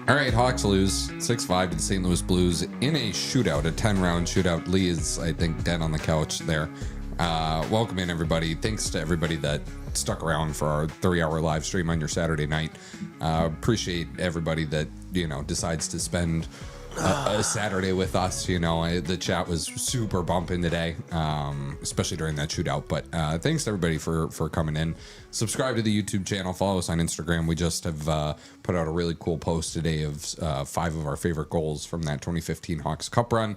All right, Hawks lose 6-5 to the St. Louis Blues in a shootout, a 10-round shootout. Lee is, I think, dead on the couch there. Welcome in, everybody. Thanks to everybody that stuck around for our 3-hour live stream on your Saturday night. Appreciate everybody that, decides to spend a Saturday with us. The chat was super bumping today, especially during that shootout. But thanks to everybody for coming in. Subscribe to the YouTube channel. Follow us on Instagram. We just have put out a really cool post today of 5 of our favorite goals from that 2015 Hawks Cup run.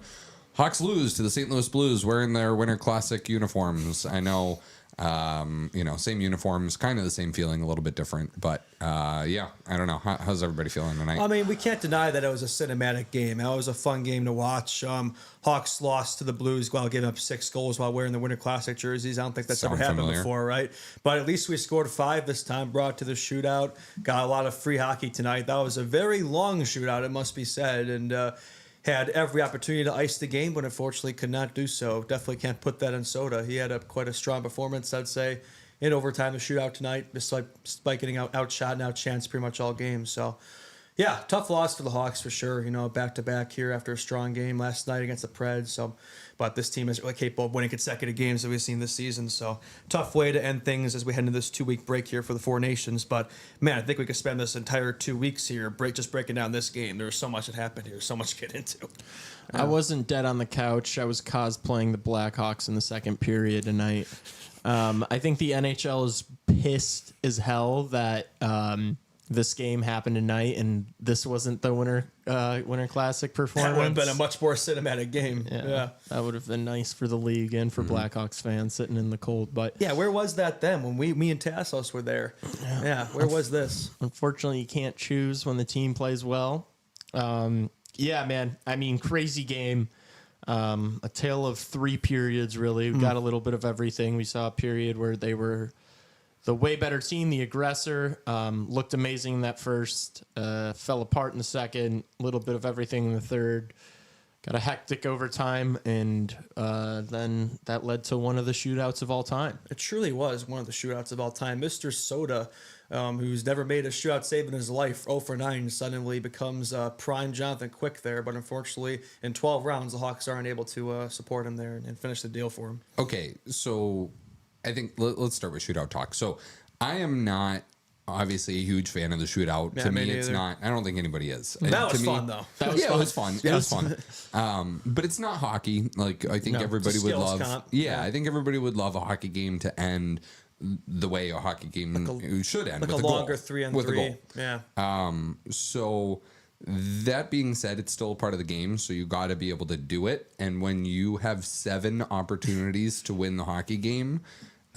Hawks lose to the St. Louis Blues wearing their Winter Classic uniforms. I know, same uniforms, kind of the same feeling, a little bit different. But, I don't know. How's everybody feeling tonight? I mean, we can't deny that it was a cinematic game. It was a fun game to watch. Hawks lost to the Blues while giving up 6 goals while wearing the Winter Classic jerseys. I don't think that's ever happened before, right? But at least we scored 5 this time, brought it to the shootout. Got a lot of free hockey tonight. That was a very long shootout, it must be said. And, had every opportunity to ice the game, but unfortunately could not do so. Definitely can't put that on Soda. He had quite a strong performance, I'd say, in overtime, the shootout tonight, despite getting outshot and outchanced pretty much all game. So, yeah, tough loss for the Hawks for sure. Back-to-back here after a strong game last night against the Preds. So, but this team is really capable of winning consecutive games that we've seen this season. So, tough way to end things as we head into this 2-week break here for the Four Nations. But, man, I think we could spend this entire 2 weeks here just breaking down this game. There was so much that happened here, so much to get into. I wasn't dead on the couch. I was cosplaying the Blackhawks in the second period tonight. I think the NHL is pissed as hell that this game happened tonight and this wasn't the Winter Classic performance. That would have been a much more cinematic game. Yeah. That would have been nice for the league and for Blackhawks fans sitting in the cold. But yeah, where was that then when me and Tassos were there? Yeah, where was this? Unfortunately, you can't choose when the team plays well. Yeah, man. I mean, crazy game. A tale of 3 periods, really. We got a little bit of everything. We saw a period where they were the way better team, the aggressor, looked amazing in that first, fell apart in the second, a little bit of everything in the third. Got a hectic overtime, and then that led to one of the shootouts of all time. It truly was one of the shootouts of all time. Mr. Soda, who's never made a shootout save in his life, 0 for 9, suddenly becomes prime Jonathan Quick there. But unfortunately, in 12 rounds, the Hawks aren't able to support him there and finish the deal for him. Okay, so I think let's start with shootout talk. So I am not obviously a huge fan of the shootout. Yeah, to me, it's not. I don't think anybody is. That was fun, though. It was fun. It was fun. But it's not hockey. Like I think everybody would love. I think everybody would love a hockey game to end the way a hockey game should end, like with a longer 3-on-3. Yeah. So that being said, it's still a part of the game, so you got to be able to do it. And when you have 7 opportunities to win the hockey game,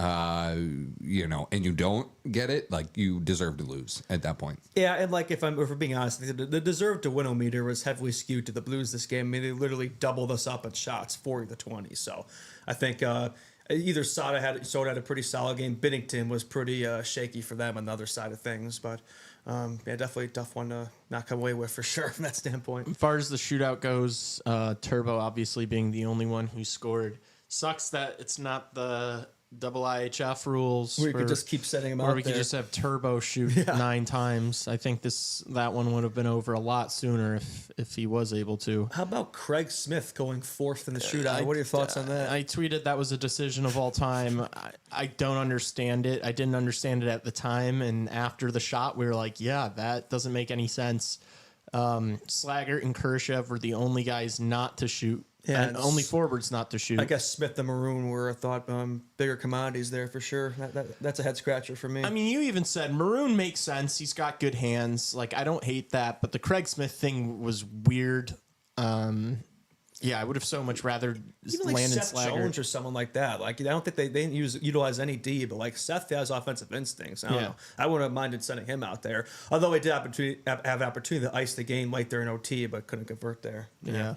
and you don't get it, like, you deserve to lose at that point. Yeah, and like if we're being honest, the deserve to win meter was heavily skewed to the Blues this game. I mean, they literally doubled us up in shots, 40-20. So I think either Soda had a pretty solid game. Binnington was pretty shaky for them on the other side of things, but definitely a tough one to not come away with for sure from that standpoint. As far as the shootout goes, Turbo obviously being the only one who scored. Sucks that it's not the double IHF rules. Where you could just keep setting them out there. Or we could just have Turbo shoot 9 times. I think that one would have been over a lot sooner if he was able to. How about Craig Smith going 4th in the shootout? What are your thoughts on that? I tweeted that was a decision of all time. I don't understand it. I didn't understand it at the time. And after the shot, we were like, yeah, that doesn't make any sense. Slaggert and Khrushchev were the only guys not to shoot. Yeah, and only forwards not to shoot. I guess Smith and Maroon were, I thought, bigger commodities there for sure. That's a head scratcher for me. I mean, you even said Maroon makes sense. He's got good hands. Like, I don't hate that, but the Craig Smith thing was weird. I would have so much rather even Landon Seth Slaggert Jones or someone like that. Like, I don't think they didn't utilize any D, but like Seth has offensive instincts. I don't know. I wouldn't have minded sending him out there. Although he did have opportunity to ice the game late there in OT, but couldn't convert there. Yeah.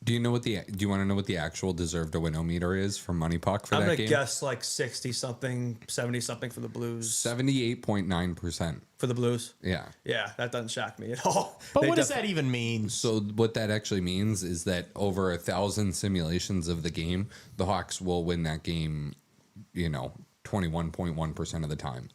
Do you want to know what the actual deserve to win meter is from Money Puck for that game? I'm gonna guess like 60-something, 70-something for the Blues. 78.9% for the Blues. Yeah, that doesn't shock me at all. But what does that even mean? So what that actually means is that over 1,000 simulations of the game, the Hawks will win that game. 21.1% of the time.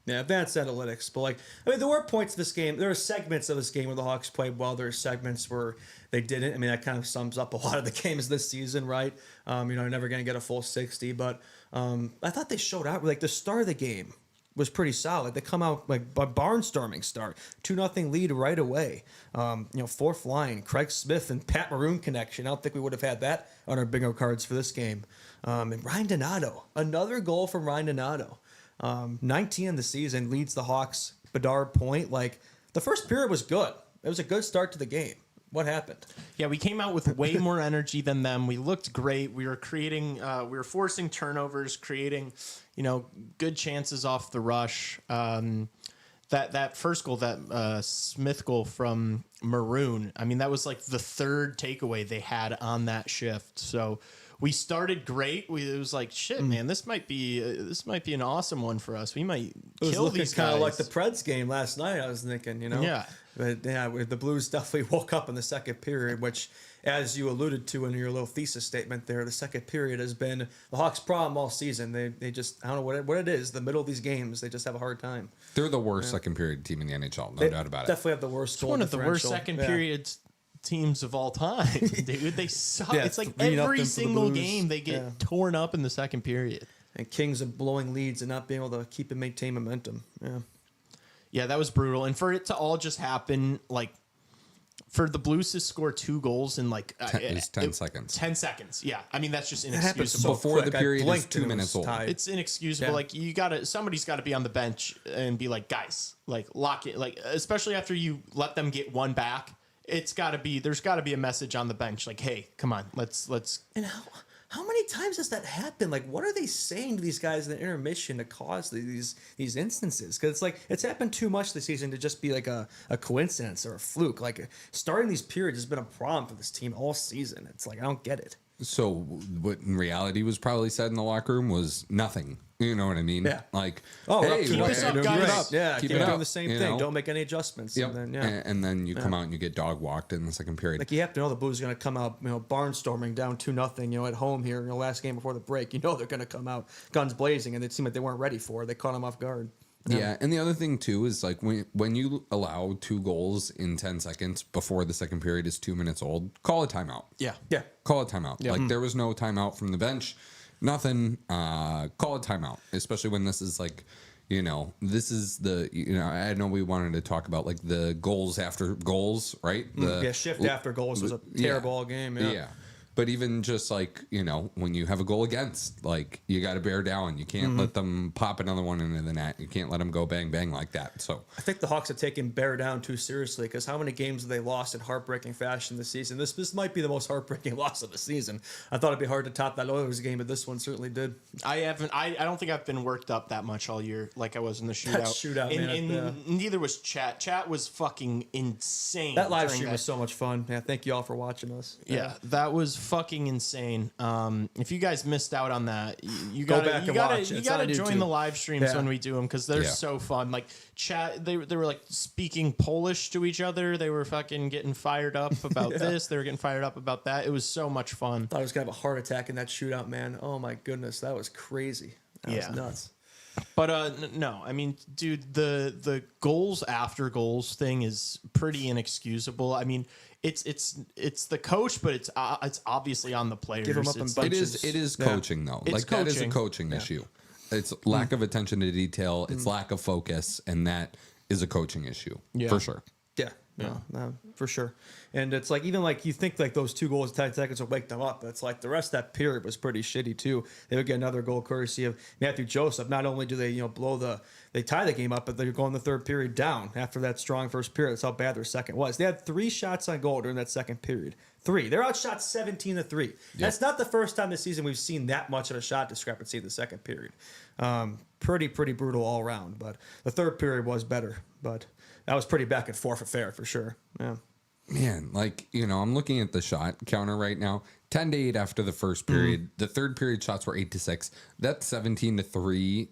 Yeah, advanced analytics. But like, I mean, there were points of this game. There were segments of this game where the Hawks played well. There are segments where they didn't. I mean, that kind of sums up a lot of the games this season, right? You're never going to get a full 60, but I thought they showed out. Like the start of the game was pretty solid. They come out like a barnstorming start, 2-0 lead right away. Fourth line, Craig Smith and Pat Maroon connection. I don't think we would have had that on our bingo cards for this game. And Ryan Donato, another goal from Ryan Donato. 19 in the season, leads the Hawks Bedard point. Like the first period was good. It was a good start to the game. What happened? Yeah, we came out with way more energy than them. We looked great. We were creating, we were forcing turnovers, creating, good chances off the rush. That first goal, that Smith goal from Maroon, I mean, that was like the third takeaway they had on that shift. So we started great. It was like, shit, man, this might be an awesome one for us. We might kill these guys. Kind of like the Preds game last night, I was thinking, Yeah. But yeah, the Blues definitely woke up in the second period, which, as you alluded to in your little thesis statement there, the second period has been the Hawks' problem all season. They just, I don't know what it is, the middle of these games, they just have a hard time. They're the worst second period team in the NHL, no doubt about it. Definitely have the worst goal one of the worst differential. second periods teams of all time, dude. They suck. Yeah, it's like 3-0 every for the single Blues. game they get torn up in the second period. And Kings are blowing leads and not being able to keep and maintain momentum. Yeah, that was brutal. And for it to all just happen, like, for the Blues to score 2 goals in like 10 seconds. 10 seconds. Yeah. I mean, that's just It happened inexcusable. so Before quick. the I period is blinked 2 and it minutes was old. tied. It's inexcusable. Yeah. Like somebody's got to be on the bench and be like, guys, like lock it. Like, especially after you let them get one back, there's got to be a message on the bench. Like, hey, come on, let's. And how many times has that happened? Like, what are they saying to these guys in the intermission to cause these instances? Because it's like it's happened too much this season to just be like a coincidence or a fluke. Like starting these periods has been a problem for this team all season. It's like I don't get it. So what in reality was probably said in the locker room was nothing. You know what I mean? Yeah. Like, Oh, hey, we're up to keep nothing. this up, Keep guys. it up. Yeah, Keep keep it doing up, the same you thing. know? Don't make any adjustments. Yep. And then, And then you come out and you get dog walked in the second period. Like you have to know the Blues are going to come out, barnstorming down 2-0, at home here, last game before the break. They're going to come out guns blazing, and it seemed like they weren't ready for it. They caught them off guard. Yeah, and the other thing too is like when you allow 2 goals in 10 seconds before the second period is 2 minutes old, call a timeout. Yeah. Yeah. Call a timeout. Like there was no timeout from the bench, nothing. Call a timeout, especially when this is like, this is the, I know we wanted to talk about like the goals after goals, right? The Shift after goals was a terrible game. Yeah. But even just like, when you have a goal against, like you got to bear down. You can't let them pop another one into the net. You can't let them go bang, bang like that. So I think the Hawks have taken bear down too seriously because how many games have they lost in heartbreaking fashion this season? This might be the most heartbreaking loss of the season. I thought it'd be hard to top that Oilers game, but this one certainly did. I don't think I've been worked up that much all year like I was in the shootout. That shootout, and neither was Chat. Chat was fucking insane. That live stream was so much fun. Yeah, thank you all for watching us. Yeah, that was fucking insane. If you guys missed out on that, you Go gotta back and watch. you It's gotta on join YouTube. the live streams Yeah. when we do them because they're Yeah. so fun. Like Chat, they were like speaking Polish to each other. They were fucking getting fired up about this. They were getting fired up about that. It was so much fun. Thought I was gonna have a heart attack in that shootout, man. Oh my goodness, that was crazy. That was nuts. But no, I mean, dude, the goals after goals thing is pretty inexcusable. I mean, it's the coach, but it's obviously on the players. Give 'em up in It's- bunches. it is coaching though. It's Like that is a coaching. coaching issue. It's lack of attention to detail. It's lack of focus, and that is a coaching issue for sure. Yeah, for sure. And it's like even like you think like those 2 goals in 10 seconds will wake them up. It's like the rest of that period was pretty shitty too. They would get another goal courtesy of Matthew Joseph. Not only do they they tie the game up, but they're going the third period down after that strong first period. That's how bad their second was. They had 3 shots on goal during that second period. 3. They're outshot 17-3. That's not the first time this season we've seen that much of a shot discrepancy in the second period. Pretty brutal all around. But the third period was better. But that was pretty back and forth affair for sure. Yeah. Man, like, I'm looking at the shot counter right now. 10-8 after the first period. The third period shots were 8-6. That's 17-3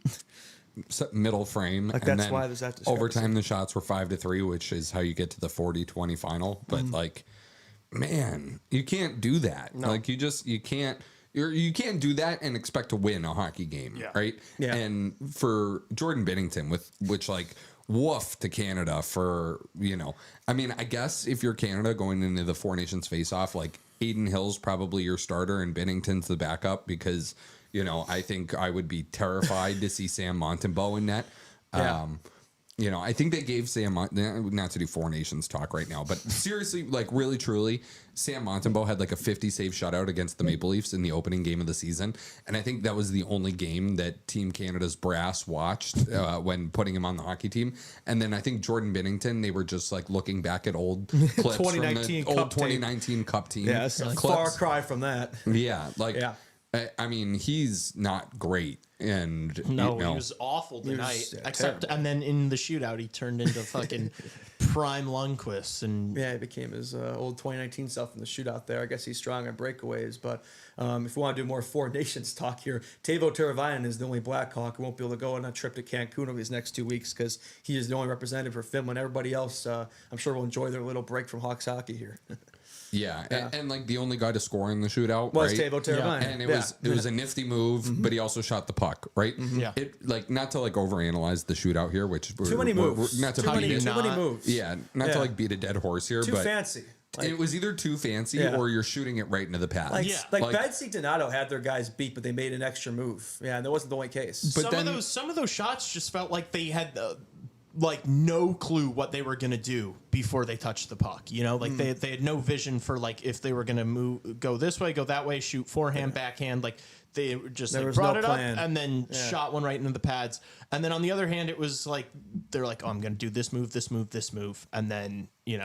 middle frame. Like, and that's then why there's that discrepancy. overtime the shots were 5-3, which is how you get to the 40-20 final. But like, man, you can't do that. No. Like you can't You can't do that and expect to win a hockey game, right? Yeah. And for Jordan Binnington, which woof to Canada for, I mean, I guess if you're Canada going into the Four Nations face-off, like Aiden Hill's probably your starter and Binnington's the backup because, I think I would be terrified to see Sam Montembeault in net. Yeah. I think they gave Sam, not to do Four Nations talk right now, but seriously, really, truly, Sam Montembeault had a 50 save shutout against the Maple Leafs in the opening game of the season. And I think that was the only game that Team Canada's brass watched when putting him on the hockey team. And then I think Jordan Binnington, they were just looking back at old clips from the old 2019 Cup team. Yeah, it's a far cry from that. Yeah. I mean, he's not great. And he was awful tonight. And then in the shootout, he turned into fucking prime Lundqvist. And he became his old 2019 self in the shootout there. I guess he's strong on breakaways. But if we want to do more Four Nations talk here, Teuvo Teravainen is the only Blackhawk who won't be able to go on a trip to Cancun over these next 2 weeks because he is the only representative for Finland. Everybody else, I'm sure, will enjoy their little break from Hawks hockey here. Yeah. And the only guy to score in the shootout was right? Teuvo Teravainen. And it was a nifty move, but he also shot the puck, right? Yeah. It not to overanalyze the shootout here, which too many moves. Not to too beat many moves. Yeah, not to beat a dead horse here, too but fancy. It was either too fancy or you're shooting it right into the pads. Betsy Donato had their guys beat, but they made an extra move. Yeah, and that wasn't the only case. But some of those shots just felt like they had no clue what they were gonna do before they touched the puck. They had no vision for if they were gonna go this way, go that way, shoot forehand, backhand. They just brought it up and then shot one right into the pads. And then on the other hand, it was they're oh, I'm gonna do this move, this move, this move, and then it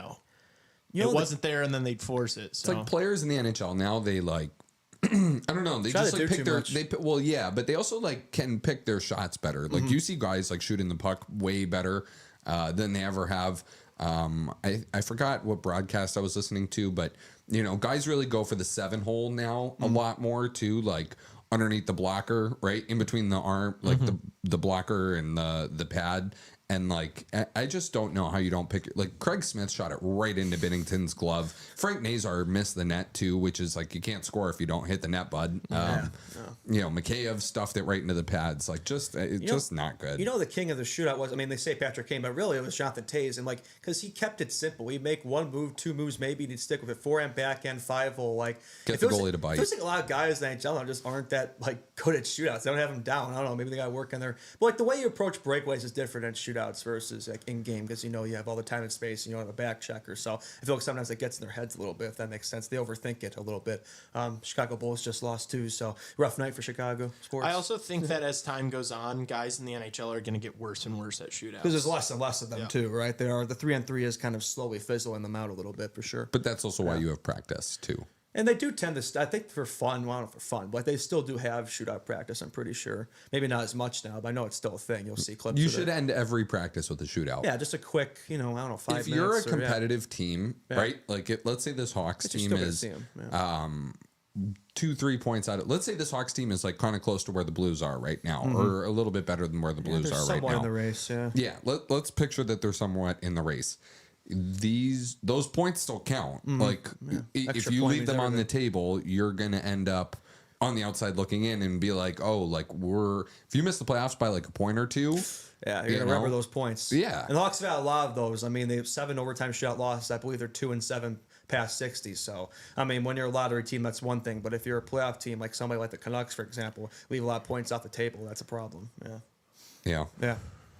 wasn't there, and then they'd force it. So. It's players in the NHL now. They I don't know. They just pick their. But they also can pick their shots better. You see guys shooting the puck way better than they ever have. I forgot what broadcast I was listening to, but guys really go for the 7-hole now a lot more too. Underneath the blocker, right in between the arm, the blocker and the pad. And I just don't know how you don't pick it. Craig Smith shot it right into Binnington's glove. Frank Nazar missed the net too, which is you can't score if you don't hit the net, bud. Mikheyev stuffed it right into the pads. Just not good. The king of the shootout was, they say Patrick Kane, but really it was Jonathan Toews. And because he kept it simple. He'd make one move, two moves, maybe he'd stick with it. Forehand, backhand, 5-hole. Get the goalie to bite. It feels a lot of guys in the NHL just aren't that good at shootouts. They don't have them down. I don't know. Maybe they got to work on their. But the way you approach breakaways is different in shootouts versus in game because you have all the time and space and you don't have a back checker. So I feel sometimes it gets in their heads a little bit, if that makes sense. They overthink it a little bit. Chicago Bulls just lost too, so rough night for Chicago sports. I also think that as time goes on, guys in the NHL are going to get worse and worse at shootouts because there's less and less of them too, right? The 3-on-3 is kind of slowly fizzling them out a little bit for sure. But that's also why you have practice too. And they do tend to, I think for fun, but they still do have shootout practice, I'm pretty sure. Maybe not as much now, but I know it's still a thing. You'll see clips. You should end every practice with a shootout. Yeah, just a quick, 5 minutes. If you're a competitive team, right? Let's say this Hawks team is 2-3 points out of, let's say this Hawks team is kind of close to where the Blues are right now, or a little bit better than where the Blues are right now. Somewhat in the race, yeah. Yeah, let's picture that they're somewhat in the race. Those points still count. If you leave them on the table, you're gonna end up on the outside looking in and be if you miss the playoffs by a point or two. Yeah, you're gonna remember those points. Yeah, and the Hawks have had a lot of those. They have 7 overtime shootout losses. I believe they're 2-7 past 60. So when you're a lottery team, that's one thing. But if you're a playoff team, like somebody like the Canucks, for example, leave a lot of points off the table. That's a problem. Yeah.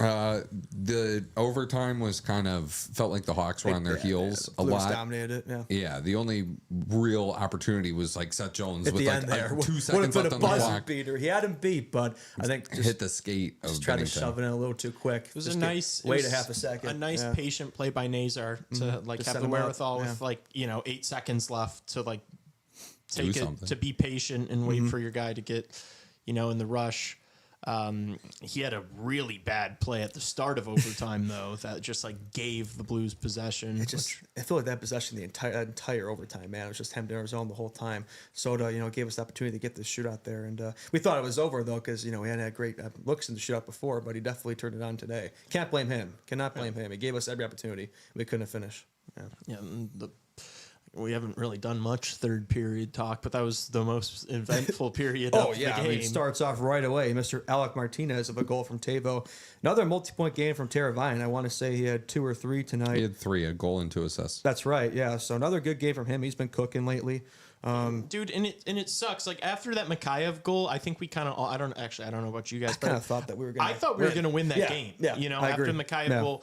The overtime was felt like the Hawks were on their heels a lot. Dominated it. Yeah. The only real opportunity was Seth Jones at with the end there. 2 seconds left on the clock. Beater. He had him beat, but I think hit the skate. Just tried to shove it in a little too quick. It was a nice wait a half a second. A nice patient play by Nazar to have the wherewithal with 8 seconds left to take it, to be patient and wait for your guy to get in the rush. He had a really bad play at the start of overtime, though, that just gave the Blues possession. I feel like that possession the entire overtime, man. It was just hemmed in our zone the whole time. Soda, gave us the opportunity to get this shootout there, and we thought it was over though because we hadn't had great looks in the shootout before, but he definitely turned it on today. Can't blame him. Cannot blame him. He gave us every opportunity. We couldn't finish. Yeah. We haven't really done much third period talk, but that was the most eventful period Oh, of yeah. the I game. mean, it starts off right away. Mr. Alec Martinez of a goal from Tavo. Another multi-point game from Teravainen. I want to say he had 2 or 3 tonight. He had 3, a goal and 2 assists. That's right. Yeah. So another good game from him. He's been cooking lately. Dude, and it sucks. Like after that Mikheyev goal, I think we kind of I don't know about you guys, I kind of thought that we were going. I thought we were going to win that game. Yeah, you know, I after agree. Mikheyev Yeah. goal,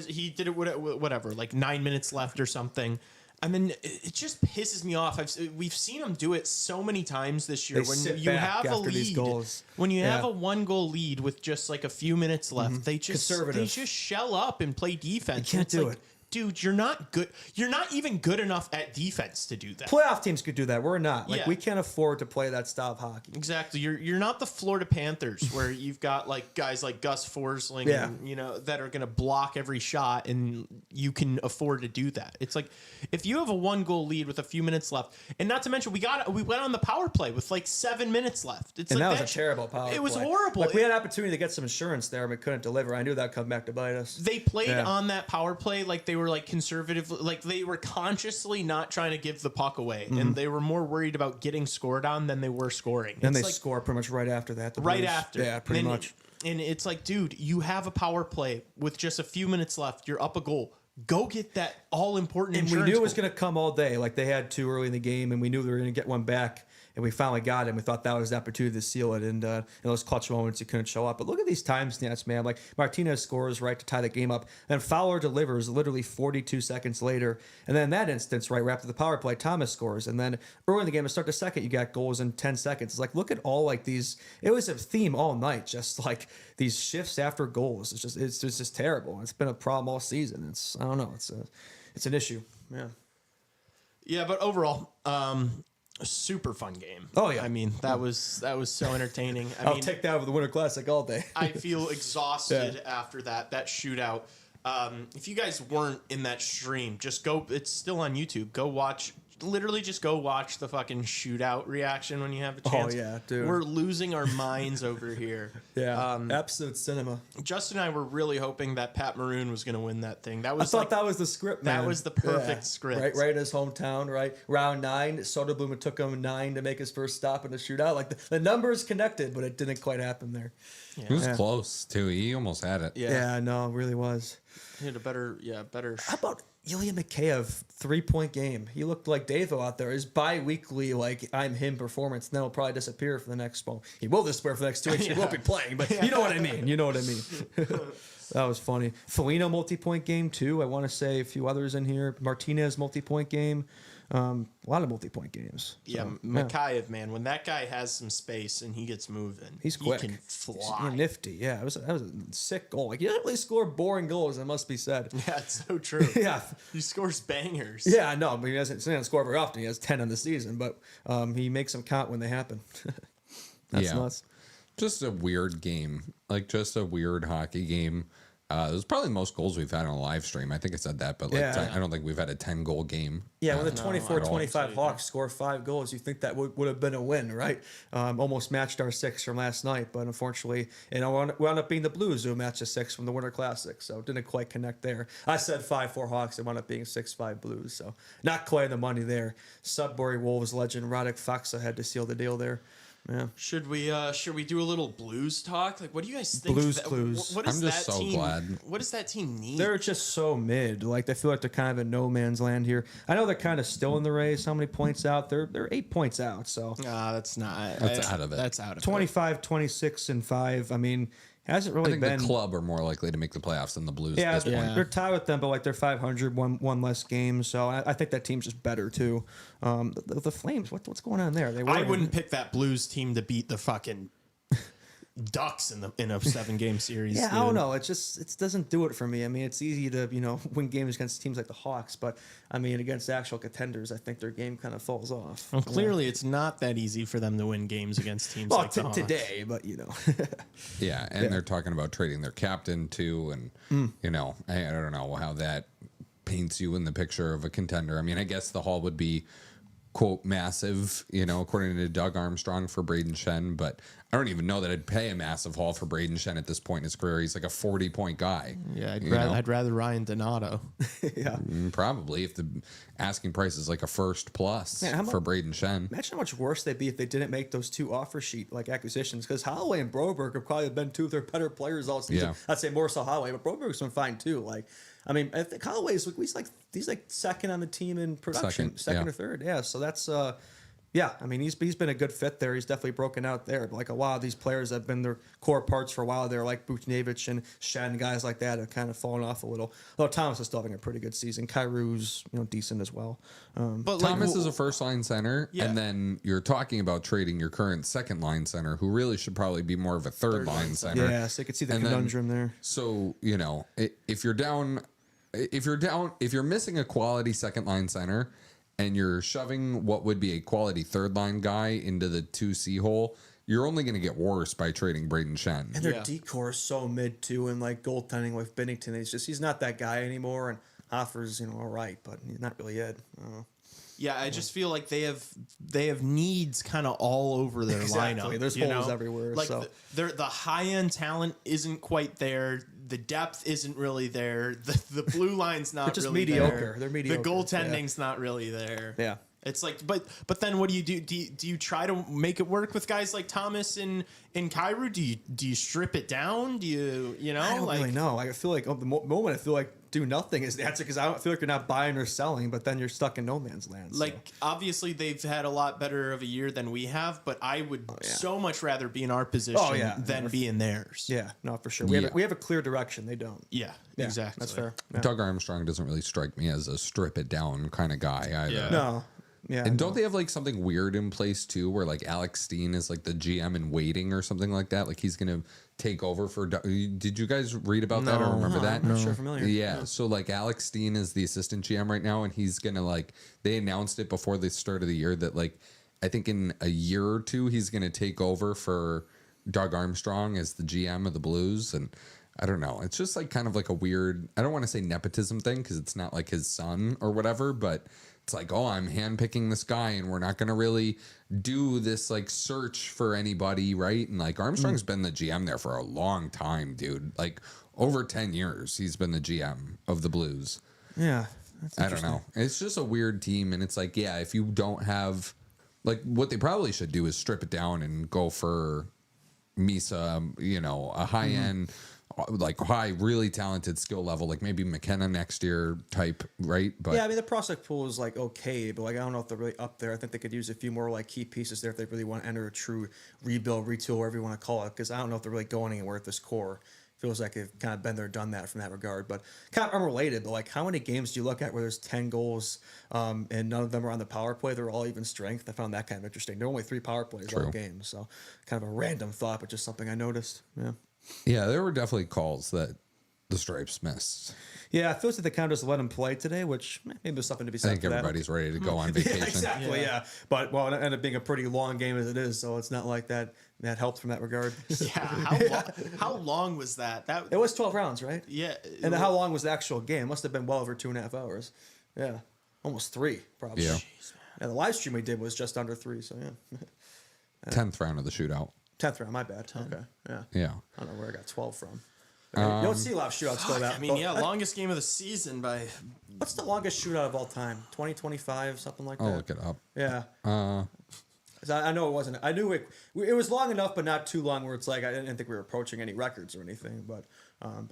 he did it whatever, like 9 minutes left or something. And then it just pisses me off. We've seen him do it so many times this year. They When sit you back have a after these lead, goals. when you have Yeah. a 1-goal lead with just like a few minutes left, they Conservative. just shell up and play defense. can't And it's do like, it. dude. You're not good. You're not even good enough at defense to do that. Playoff teams could do that. We're not. Like Yeah. we can't afford to play that style of hockey. Exactly. You're not the Florida Panthers where you've got like guys like Gus Forsling Yeah. and, that are going to block every shot and you can afford to do that. It's like if you have a 1-goal lead with a few minutes left, and not to mention we went on the power play with like 7 minutes left. It's And like that was a terrible power It was play. horrible. Like we had an opportunity to get some insurance there, but couldn't deliver. I knew that'd come back to bite us. They played Yeah. on that power play like they were like conservative, like they were consciously not trying to give the puck away, and they were more worried about getting scored on than they were scoring. And they It's like, score pretty much right after that. the right Blues. after. Yeah, pretty And- much. And it's like, dude, you have a power play with just a few minutes left. You're up a goal. Go get that all important. And we knew it was going to come all day. Like they had 2 early in the game, and we knew they were going to get one back. And we finally got it. And we thought that was the opportunity to seal it. And in those clutch moments, he couldn't show up. But look at these time stats, man. Like Martinez scores right to tie the game up, and Fowler delivers literally 42 seconds later. And then in that instance, right after the power play, Thomas scores. And then early in the game, to start the second, you got goals in 10 seconds. It's like look at all like these. It was a theme all night, just like these shifts after goals. It's just terrible. It's been a problem all season. I don't know. It's an issue. Yeah. Yeah, but overall, a super fun game. Oh, yeah. I mean, that was so entertaining. I'll take that over the Winter Classic all day. I feel exhausted after that shootout. If you guys weren't in that stream, just go. It's still on YouTube. Go watch. Literally, just go watch the fucking shootout reaction when you have a chance. Oh, yeah, dude. We're losing our minds over here. Yeah, absolute cinema. Justin and I were really hoping that Pat Maroon was going to win that thing. That I was thought that was the script, man. that was the perfect script. Right in his hometown, right? Round 9, Soderblom, it took him 9 to make his first stop in the shootout. Like the numbers connected, but it didn't quite happen there. He was close, too. He almost had it. Yeah, no, it really was. He had a better. How about Ilya Mikheyev, 3-point game? He looked like Davo out there. His bi-weekly, like, I'm him performance. Then he'll probably disappear for the next, well, he will disappear for the next 2 weeks. He won't be playing, but you know what I mean. You know what I mean. That was funny. Foligno multi-point game, too. I want to say a few others in here. Martinez multi-point game. A lot of multi-point games. Yeah, So, Mikheyev, man, when that guy has some space and he gets moving, He's quick. He can fly. He's nifty. Yeah, that was a sick goal. Like, he doesn't really score boring goals, it must be said. Yeah, it's so true. Yeah. He scores bangers. Yeah, I know, but he doesn't score very often. He has 10 in the season, but he makes them count when they happen. That's nuts. Just a weird game. Like, just a weird hockey game. It was probably the most goals we've had on a live stream. I think I said that, but like I don't think we've had a 10-goal game. Yeah, when the 24-25 all. Hawks score 5 goals, you think that would have been a win, right? Almost matched our 6 from last night, but unfortunately, wound up being the Blues who matched a 6 from the Winter Classic, so it didn't quite connect there. I said 5-4 Hawks, it wound up being 6-5 Blues, so not quite the money there. Sudbury Wolves legend Radek Faksa had to seal the deal there. Yeah. Should we do a little Blues talk? Like, what do you guys think? Blues Clues. What does I'm just that so team, glad. What does that team need? They're just so mid. Like, they feel like they're kind of in no man's land here. I know they're kind of still in the race. How many points out? They're 8 points out, so. That's not. That's out of it. That's out of it. 25, 26, and 5. I mean, hasn't really I think been. the club are more likely to make the playoffs than the Blues Yeah, at this point. they're tied with them, but like they're 500, one less game. So I think that team's just better too. The Flames, what's going on there? I wouldn't pick that Blues team to beat the fucking Ducks in a 7-game series. Yeah, dude. I don't know. It doesn't do it for me. I mean, it's easy to win games against teams like the Hawks, but I mean against actual contenders, I think their game kind of falls off. Well, clearly, it's not that easy for them to win games against teams Well, like the Hawks. today, but Yeah, and they're talking about trading their captain too, and I don't know how that paints you in the picture of a contender. I mean, I guess the Hall would be quote massive, according to Doug Armstrong for Braden Shen, but I don't even know that I'd pay a massive haul for Braden Shen at this point in his career. He's like a 40-point guy. Yeah, I'd rather Ryan Donato. Yeah, probably if the asking price is like a first plus for Braden Shen. Imagine how much worse they'd be if they didn't make those 2 offer sheet acquisitions, because Holloway and Broberg have probably been 2 of their better players all season. Yeah. I'd say more so Holloway, but Broberg's been fine too. I think Holloway's he's second on the team in production, second or third. Yeah, so that's he's been a good fit there. He's definitely broken out there. But a lot of these players that have been their core parts for a while there, like Buchnevich and Shen, guys like that, have kind of fallen off a little. Although Thomas is still having a pretty good season. Kairu's decent as well. But Thomas is a first line center, and then you're talking about trading your current second line center, who really should probably be more of a third line center. Yeah, so you could see the conundrum there. So if you're missing a quality second line center, and you're shoving what would be a quality third line guy into the 2C hole, you're only going to get worse by trading Braden Shen. And their decor is so mid too, and goaltending with Binnington, he's not that guy anymore. And Hoffer's all right, but he's not really it. Yeah, I just feel like they have needs kind of all over their lineup. There's holes everywhere. The high end talent isn't quite there. The depth isn't really there. The blue line's not just really mediocre. there. They're mediocre. The goaltending's not really there. Yeah. It's but then what do you do? Do you try to make it work with guys like Thomas and Kyrou? Do you strip it down? Do you know? I don't really know. I feel the moment I feel do nothing is the answer, because I don't feel like you're not buying or selling, but then you're stuck in no man's land. Obviously they've had a lot better of a year than we have, but I would so much rather be in our position than be in theirs. Yeah, no, for sure. We have a clear direction. They don't. Yeah, exactly. That's fair. Yeah. Doug Armstrong doesn't really strike me as a strip it down kind of guy either. Yeah. No. Yeah, and don't they have something weird in place too, where Alex Steen is the GM in waiting or something like that? He's gonna take over for. Did you guys read about that or remember that? I'm not sure familiar. Yeah, so Alex Steen is the assistant GM right now, and he's gonna they announced it before the start of the year that I think in a year or two he's gonna take over for Doug Armstrong as the GM of the Blues, and I don't know. It's just kind of a weird. I don't want to say nepotism thing because it's not his son or whatever, but. It's I'm handpicking this guy, and we're not going to really do this search for anybody, right? And Armstrong's been the GM there for a long time, dude. Over 10 years, he's been the GM of the Blues. Yeah, I don't know. It's just a weird team, and it's if you don't have what they probably should do is strip it down and go for Misa, a high end. High, really talented skill level, maybe McKenna next year type, right? But yeah, the prospect pool is okay, but I don't know if they're really up there. I think they could use a few more key pieces there if they really want to enter a true rebuild, retool, whatever you want to call it. Because I don't know if they're really going anywhere at this core. Feels like they've kind of been there, done that from that regard. But kind of unrelated, but how many games do you look at where there's 10 goals and none of them are on the power play? They're all even strength. I found that kind of interesting. There are only 3 power plays all game, so kind of a random thought, but just something I noticed. Yeah. Yeah, there were definitely calls that the Stripes missed. Yeah, it feels like they kind of just let him play today, which maybe there's something to be said. I think everybody's ready to go on vacation. Yeah, exactly, yeah. But, it ended up being a pretty long game as it is, so it's not like that helped from that regard. Yeah, how long was that? It was 12 rounds, right? Yeah. And then how long was the actual game? It must have been well over 2.5 hours. Yeah, almost 3, probably. Yeah. Jeez, the live stream we did was just under 3, so yeah. 10th round of the shootout. 10th round, my bad. 10. Okay, yeah. Yeah. I don't know where I got 12 from. You don't see a lot of shootouts go that. Longest game of the season by. What's the longest shootout of all time? 2025, something like that. I'll look it up. Yeah. I know it wasn't. I knew it was long enough, but not too long where it's I didn't think we were approaching any records or anything. But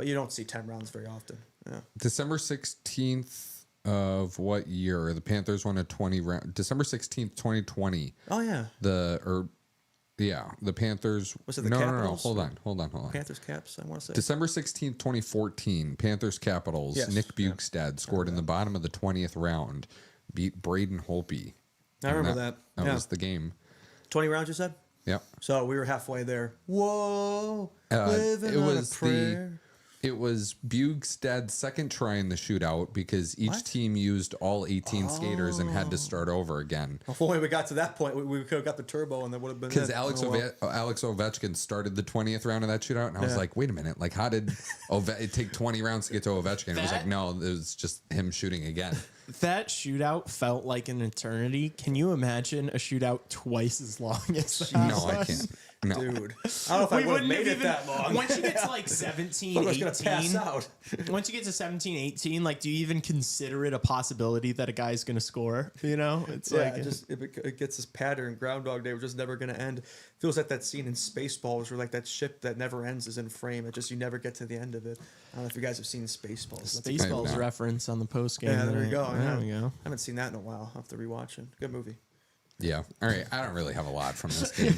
you don't see 10 rounds very often. Yeah. December 16th of what year? The Panthers won a 20 round. December 16th, 2020. Oh yeah. The Panthers. Was it the Capitals? No, Hold on. Panthers Caps, I want to say. December 16th, 2014, Panthers Capitals. Yes. Nick Bukestad scored in the bottom of the 20th round, beat Braden Holtby. I remember that. That was the game. 20 rounds, you said? Yep. So we were halfway there. Whoa. It was Bugstad's second try in the shootout because each team used all 18 skaters and had to start over again. If only we got to that point, we could have got the turbo and that would have been because Alex Ovechkin started the 20th round of that shootout, and I was like, wait a minute, how did it take 20 rounds to get to Ovechkin? It was no, it was just him shooting again. That shootout felt like an eternity. Can you imagine a shootout twice as long as that? No, I can't. No. Dude, I don't know if I would have made it that long. Once you get to like 17, I was gonna pass 18, out. once you get to 17, 18, like, do you even consider it a possibility that a guy's going to score? You know, it's like it gets this pattern. Groundhog Day, which is never going to end. Feels like that scene in Spaceballs where like that ship that never ends is in frame. It just you never get to the end of it. I don't know if you guys have seen Spaceballs. Spaceballs reference on the post game. Yeah, there you go. There we go. I haven't seen that in a while. I'll have to rewatch it. Good movie. Yeah. All right. I don't really have a lot from this game.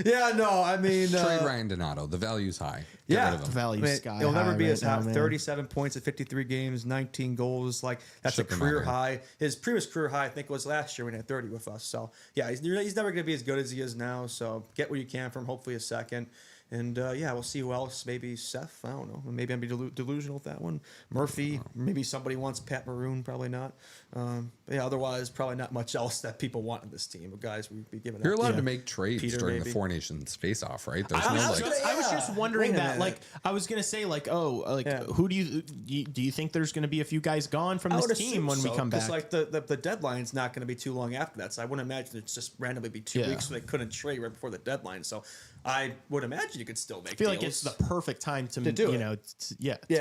Yeah, no, I mean... Trade Ryan Donato. The value's high. Get rid of him. Value sky He'll never high be right as high. now, 37 points at 53 games, 19 goals. Like, that's Ship a him career out here. high. His previous career high, I think, was last year when he had 30 with us. So, yeah, he's never going to be as good as he is now. So, get what you can from hopefully a second. And, yeah, we'll see who else. Maybe Seth. I don't know. Maybe I'm delusional with that one. Murphy. Maybe somebody wants Pat Maroon. Probably not. But, yeah, otherwise, probably not much else that people want in this team. But, guys, we'd be giving You're up. allowed to make trades Peter, during maybe. the Four Nations face-off, right? There's I no was, like... I was just wondering Wait a that. minute. Like, I was gonna say, like, who do you think there's gonna be a few guys gone from I this would team assume when we so, come 'cause, back? like the deadline's not going to be too long after that, so I wouldn't imagine it's just randomly be 2 Yeah. weeks, so they couldn't trade right before the deadline. So I would imagine you could still make. I feel like it's the perfect time to do you it. know, to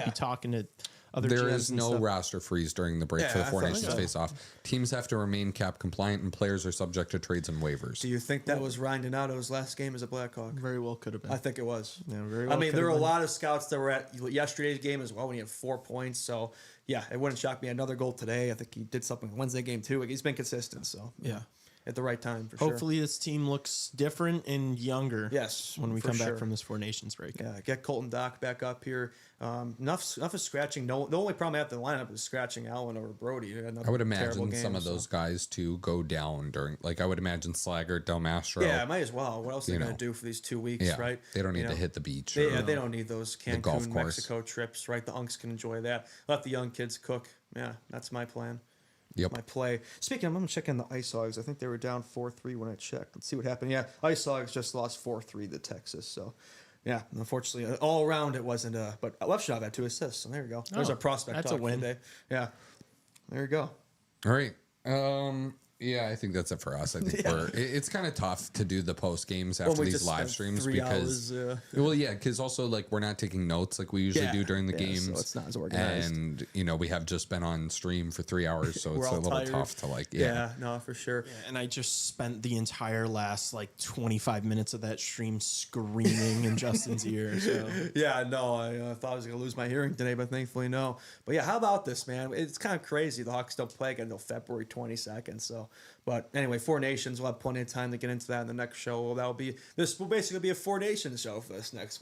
be talking to other. There GMs is and no stuff. roster freeze during the break Yeah, for the I Four thought Nations so. face-off. Teams have to remain cap compliant, and players are subject to trades and waivers. Do you think that was Ryan Donato's last game as a Blackhawk? Very well could have been. I think it was. Yeah, very I well mean, could there were a have been. lot of scouts that were at yesterday's game as well when he had 4 points. So yeah, it wouldn't shock me. Another goal today. I think he did something Wednesday game too. Like, he's been consistent. So Yeah. at the right time for sure. Hopefully, this team looks different and younger. Yes, when we for come sure. back from this Four Nations break. Yeah, get Colton Dock back up here. Enough of scratching. No, the only problem I have in the lineup is scratching Allen over Brody. I would imagine some of those guys to go down during, like, I would imagine Slaggert, Del Mastro. Yeah, might as well. What else are they going know. to do for these 2 weeks, Yeah, right? they don't need You to know? hit the beach. They don't need those the golf Cancun, course. Mexico trips, right? The Unks can enjoy that. Let the young kids cook. Yeah, that's my plan. Yep. My play. Speaking of, I'm going to check in the Ice Hogs. I think they were down 4-3 when I checked. Let's see what happened. Yeah, Ice Hogs just lost 4-3 to Texas. So, yeah, unfortunately, all around it wasn't. But Left had 2 assists. So there you go. There's Oh, our prospect. that's talk a win. today. Yeah, there you go. All right. Yeah, I think that's it for us. I think it's kind of tough to do the post games after we these just live spent streams 3 because, hours, well, yeah, because also like we're not taking notes like we usually do during the yeah, games. so it's not as organized. And we have just been on stream for 3 hours, so We're it's a all little tired. tough to like. Yeah, no, for sure. And I just spent the entire last like 25 minutes of that stream screaming in Justin's ear. So Yeah, no, I thought I was going to lose my hearing today, but thankfully no. But yeah, how about this, man? It's kind of crazy. The Hawks don't play again until February 22nd. So, but anyway, Four Nations. We'll have plenty of time to get into that in the next show. Well, this will basically be a Four Nations show for us next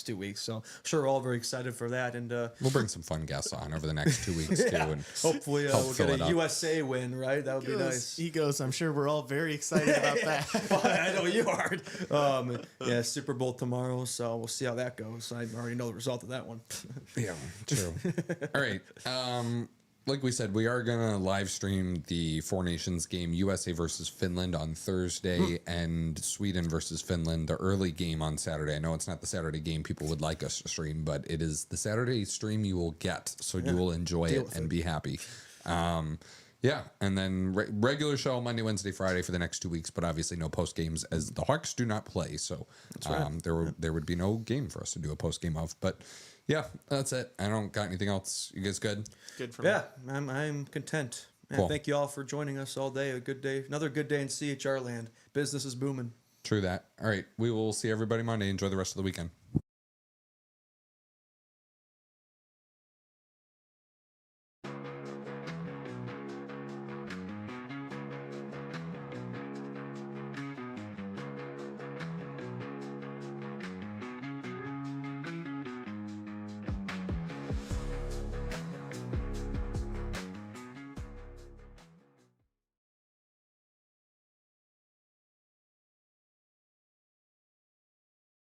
2 weeks. So, I'm sure we're all very excited for that. And We'll bring some fun guests on over the next 2 weeks too, and hopefully help we'll fill get it a up. USA win, right? That would be nice. he goes, I'm sure we're all very excited about that. Well, I know you are. Yeah, Super Bowl tomorrow, so we'll see how that goes. I already know the result of that one. Yeah, true. All right. Like we said, we are gonna live stream the Four Nations game, USA versus Finland on Thursday, and Sweden versus Finland, the early game on Saturday. I know it's not the Saturday game people would like us to stream, but it is the Saturday stream you will get, so you will enjoy it and be happy. Yeah, and then regular show Monday, Wednesday, Friday for the next 2 weeks, but obviously no post games as the Hawks do not play, so there would be no game for us to do a post game of. But yeah, that's it. I don't got anything else. You guys good? Good for me. Yeah, I'm content. And Cool. thank you all for joining us all day. A good day, another good day in CHR land. Business is booming. True that. All right, we will see everybody Monday. Enjoy the rest of the weekend.